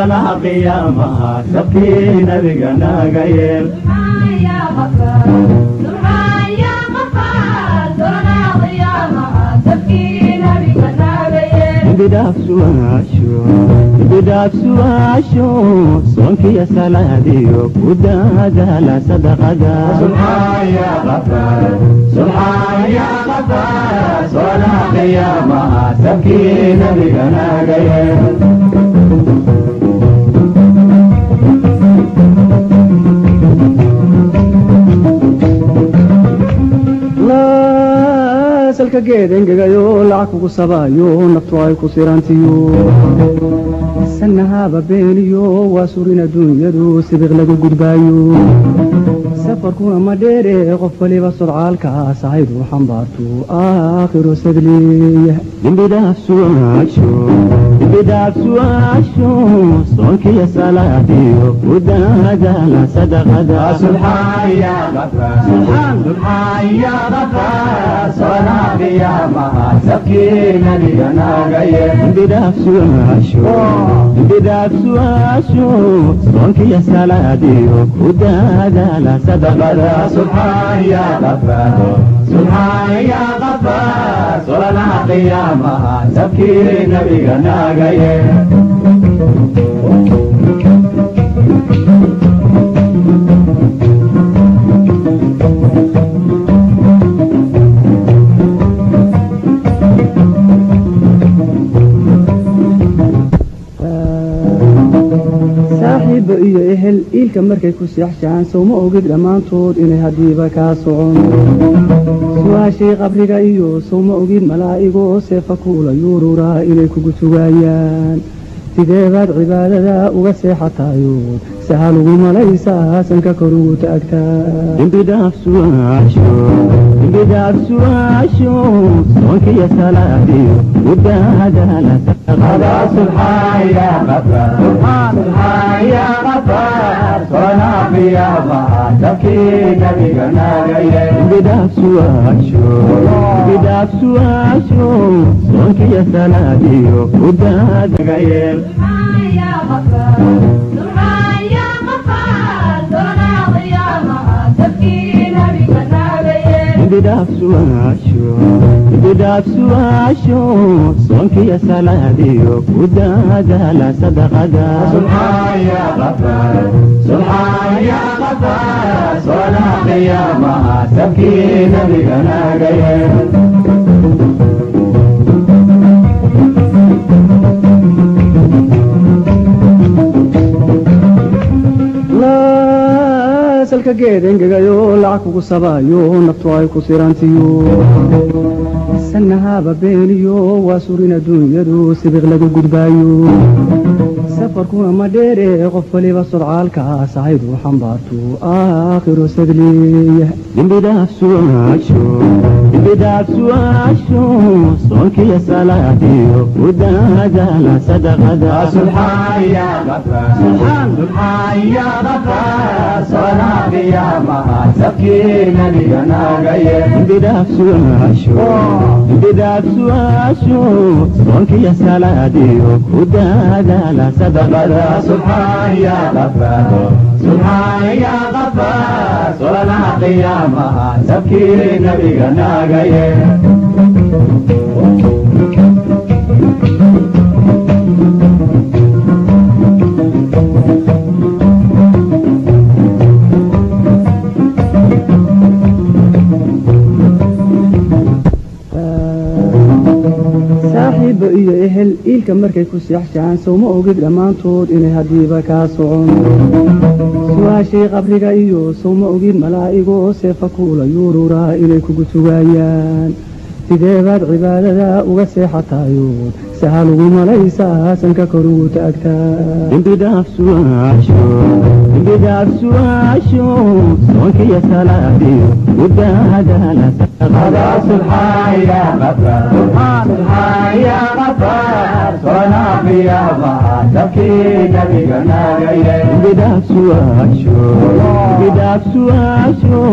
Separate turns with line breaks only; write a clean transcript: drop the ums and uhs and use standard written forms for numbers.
أنا قيامها تبكي نبينا قيل
يا غفار سبحان يا غفار سنا قيامها تبكي نبينا قيل
بداف سواشو صونك يا سلاديو كودا دالا صدقة سبحان يا غفار سبحان يا غفار سنا قيامها تبكي نبينا قيل salka geed engegayo lacag kugu sabayo naftu ay ku sirantiyo sanahaba beeniyo waa surin adduunyadu sibiq lagu gudbaayo safarkuna ma dheere qof waliba sodcaalkaas ahaydu xambaartu aakhiru sadliya dembidaaf su'aasho soonkiya salaadiyo kudaadaala sadaqada subxaan ya gafar subxaan ya gafar soona qiyaamaha sabkii nabigana gaye dembidaaf su'aasho soonkiya salaadiyo kudaadaala sadaqada subxaan ya gafar subxaan ya gafar soona qiyaamaha sabkii nabigana gaye saaxiib iyo ehel ilka markay ku seexshaan sawma ogid dhamaantood inay hadiiba ka socon su'aashii qabriga iyo sawma ogid malaa'igo seefa kuula yuurura inay kugu sugayaan sideebaad cibaadada uga seexatayo sahal ugu malaysaa sanka kor ugu taagtaa dembidaaf su'aasho soonkiya salaadiyo kudaadaala sadaqada subxaan ya gafar subxaan ya gafar soona qiyaamaha sabkii nabigana gaye dembidaaf su'aasho soonkiya salaadiyo kudaada gaye
يا غفار سبحان يا غفار سنا قيامها تبكي نبينا قيل
بداف سواشو صونك يا سلاديو كدادا صدقة سبحان يا غفار سبحان يا غفار صنا قيامها تبكي نبينا قيل salka geed engegayo lacag kugu sabayo naftu ay ku sirantiyo sanahaba beeniyo waa surin adduunyadu sibiq lagu gudbaayo safarkuna ma dheere qof waliba sodcaalkaas ahaydu xambaartu aakhiru sadliya dembidaaf su'aasho soonkiya salaadiyo kudaadaala sadaqada subxaan ya gafar subxaan ya gafar soona qiyaamaha sabkii nabigana gaye dembidaaf su'aasho soonkiya salaadiyo kudaadaala sadaqada subxaan ya gafar subxaan ya gafar soona qiyaamaha sabkii nabigana gaye saaxiib iyo ehel ilka markay ku seexshaan sawma ogid dhamaantood inay hadiiba ka socon su'aashii qabriga iyo sawma ogid malaa'igo seefa kuula yuurura inay kugu sugayaan sideebaad cibaadada uga seexatayo sahal ugu malaysaa sanka kor ugu taagtaa dembidaaf su'aasho soonkiya salaadiyo kudaadaala sadaqada subxaan ya gafar subxaan ya gafar soona qiyaamaha sabkii nabigana gaye dembidaaf su'aasho